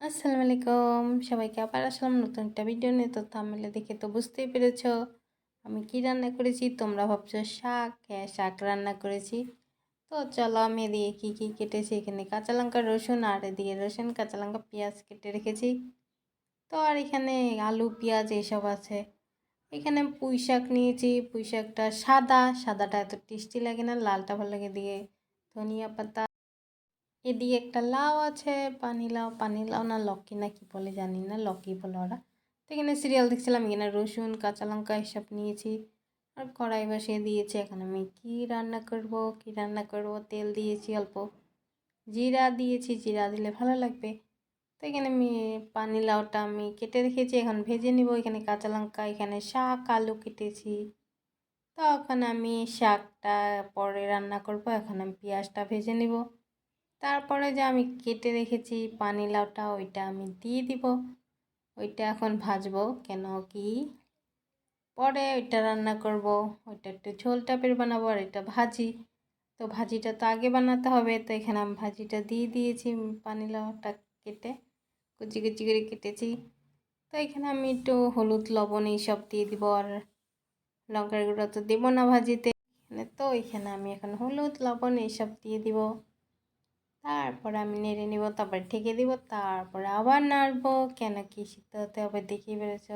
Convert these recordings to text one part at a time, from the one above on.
আসসালামু আলাইকুম সবাইকে আবার আসলাম নতুন একটা ভিডিও নিয়ে। তো থাম্বনেলে দেখে তো বুঝতেই পেরেছো আমি কি রান্না করেছি। তোমরা ভাবছো শাক, হ্যাঁ শাক রান্না করেছি। তো চলো আমি এদিকে কী কী কেটেছি, এখানে কাঁচা লঙ্কা রসুন, আর এদিকে রসুন কাঁচা লঙ্কা পেঁয়াজ কেটে রেখেছি। তো আর এখানে আলু পেঁয়াজ এইসব আছে। এখানে পুঁই শাক নিয়েছি, পুঁই শাকটা সাদাটা এত টেস্টি লাগে না, লালটা ভালো লাগে। দিয়ে ধনিয়া পাতা, এদিকে একটা লাউ আছে, পানি লাউ না লক্কি না কি বলে জানি না, লক্কি বলে ওরা। তো এখানে সিরিয়াল দেখছিলাম, এখানে রসুন কাঁচা লঙ্কা এসব নিয়েছি আর কড়াই বসিয়ে দিয়েছি। এখন আমি কি রান্না করব তেল দিয়েছি অল্প, জিরা দিয়েছি, জিরা দিলে ভালো লাগবে। তো এখানে আমি পানিলাউটা আমি কেটে রেখেছি, এখন ভেজে নিব। এখানে কাঁচা লঙ্কা, এখানে শাক আলু কেটেছি। তো এখন আমি শাকটা পরে রান্না করব, এখন আমি পেঁয়াজটা ভেজে নিব। তারপরে যে আমি কেটে রেখেছি পানিলাউটা ওইটা আমি দিয়ে দিব। ওইটা এখন ভাজবো, কেন কি পরে ওইটা রান্না করব। ওইটা একটু ঝোল টাইপের বানাবো আর এটা ভাজি। তো ভাজিটা তো আগে বানাতে হবে, তো এখানে আমি ভাজিটা দিয়ে দিয়েছি। পানিলাউটা কেটে কুচি কুচি করে কেটেছি। তো এখানে আমি একটু হলুদ লবণ এইসব দিয়ে দিব, আর লঙ্কার গুঁড়ো তো দেবো না ভাজিতে। এখানে আমি এখন হলুদ লবণ এইসব দিয়ে দিব। তারপরে আমি নেড়ে নিব, তারপরে ঢেকে দিব, তারপরে আবার নাড়বো, কেন কি সিদ্ধ হতে হবে দেখেই পেরেছ।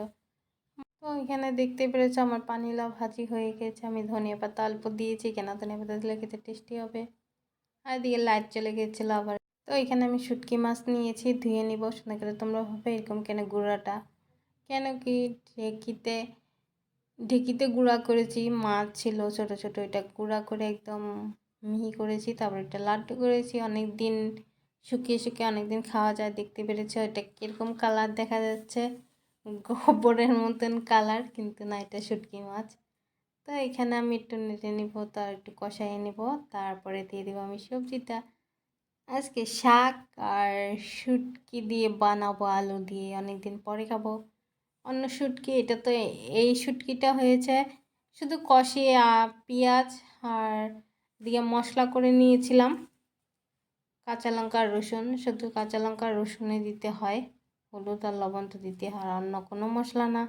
তো এখানে দেখতে পেরেছো আমার পানিলাউ ভাজি হয়ে গেছে। আমি ধনিয়া পাতা অল্প দিয়েছি, কেন ধনিয়া পাতা দিলে খেতে টেস্টি হবে। আর এদিকে লাইট চলে গেছিলো আবার। তো এখানে আমি শুটকি মাছ নিয়েছি, ধুয়ে নিব সুন্দর করে। তোমরা ভাবে এরকম কেন গুঁড়াটা, কেন কি ঢেকিতে গুঁড়া করেছি, মাছ ছিল ছোট ছোট, এটা গুঁড়া করে একদম মিহি করেছি। তারপর এটা লাড্ডু করেছি, অনেক দিন শুকিয়ে শুকিয়ে অনেক দিন খাওয়া যায়। দেখতে পেরেছো এটা কীরকম কালার দেখা যাচ্ছে, গোবরের মতন কালার, কিন্তু না এটা শুটকি মাছ। তো এখানে আমি একটু নেড়ে নিব, তার একটু কষাইয়ে নিব, তারপরে দিয়ে দেবো আমি সবজিটা। আজকে শাক আর শুটকি দিয়ে বানাবো, আলু দিয়ে, অনেক দিন পরে খাবো। অন্য শুটকি, এটা তো এই শুটকিটা হয়েছে শুধু কষিয়ে পেঁয়াজ আর দিয়ে মশলা করে নিয়েছিলাম। কাঁচা লঙ্কা আর রসুন, শুধু কাঁচা লঙ্কা আর রসুনে দিতে হয়, হলুদ আর লবণ তো দিতে হয়, আর অন্য কোনো মশলা না।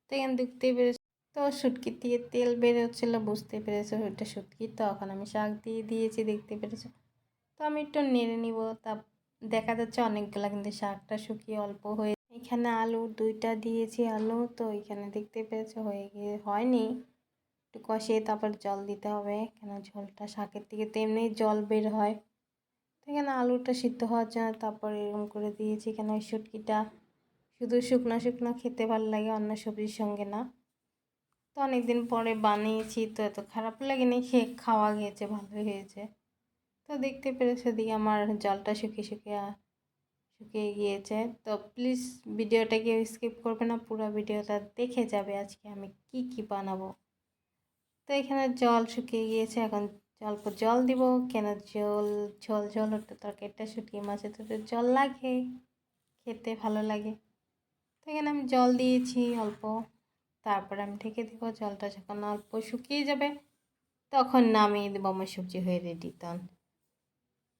তো এখানে দেখতেই পেরেছো, তো শুটকি দিয়ে তেল বেরোচ্ছিলো, বুঝতে পেরেছো ওইটা শুটকি। তো এখন আমি শাক দিয়ে দিয়েছি, দেখতে পেরেছো। তো আমি একটু নেড়ে নিব, তা দেখা যাচ্ছে অনেকগুলা, কিন্তু শাকটা শুকিয়ে অল্প হয়ে। এখানে আলু দুইটা দিয়েছি আলু, তো এখানে দেখতে পেয়েছো হয়ে গিয়ে হয়নি, একটু কষিয়ে তারপর জল দিতে হবে, কেন ঝোলটা শাকের থেকে তেমনি জল বের হয়। তো এখানে আলুটা সিদ্ধ হওয়ার জন্য তারপর এরকম করে দিয়েছি। এখানে ওই শুটকিটা শুধু শুকনো শুকনো খেতে ভালো লাগে, অন্য সবজির সঙ্গে না। তো অনেকদিন পরে বানিয়েছি, তো এত খারাপ লাগেনি, খেয়ে খাওয়া গিয়েছে, ভালোই হয়েছে। তো দেখতে পেরেছো দিকে আমার জলটা শুকিয়ে শুকিয়ে গিয়েছে। তো প্লিজ ভিডিওটা কেউ স্কিপ করবে না, পুরো ভিডিওটা দেখে যাবে আজকে আমি কি কি বানাবো। তো এখানে জল শুকিয়ে গিয়েছে, এখন অল্প জল দিব, কেন ঝোল ঝোল হতে তরকারিটা শুটকি মাছে তো জল লাগে, খেতে ভালো লাগে। তো এখানে আমি জল দিয়েছি অল্প, তারপরে আমি ঢেকে দেবো। জলটা যখন অল্প শুকিয়ে যাবে তখন নামিয়ে দেবো, আমার সবজি হয়ে রেডি তখন।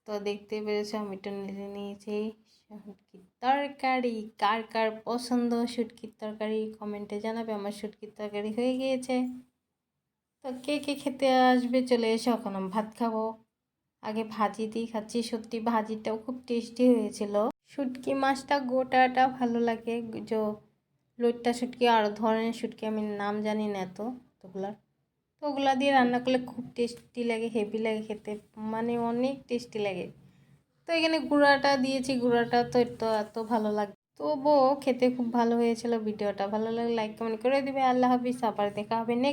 তো দেখতে পেরেছো আমি একটু নেড়ে নিয়েছি। শুটকির তরকারি কার কার পছন্দ শুটকির তরকারি কমেন্টে জানাবে। আমার শুটকির তরকারি হয়ে গিয়েছে। তো কে কে খেতে আসবে চলে এসো, এখন আমি ভাত খাবো। আগে ভাজি দিয়ে খাচ্ছি, সত্যি ভাজিটাও খুব টেস্টি হয়েছিল। শুটকি মাছটা গোটাটা ভালো লাগে, যে লইট্টা শুটকি আর ধরনের শুটকি আমি নাম জানি না এত তোগুলার। তো ওগুলা দিয়ে রান্না করলে খুব টেস্টি লাগে, হেভি লাগে খেতে, মানে অনেক টেস্টি লাগে। তো এখানে গুঁড়াটা দিয়েছি, গুঁড়াটা তো এত ভালো লাগে, তবুও খেতে খুব ভালো হয়েছিল। ভিডিওটা ভালো লাগলে লাইক কমেন্ট করে দিবে। আল্লাহ হাফিজ, আবার দেখা হবে নেক্সট।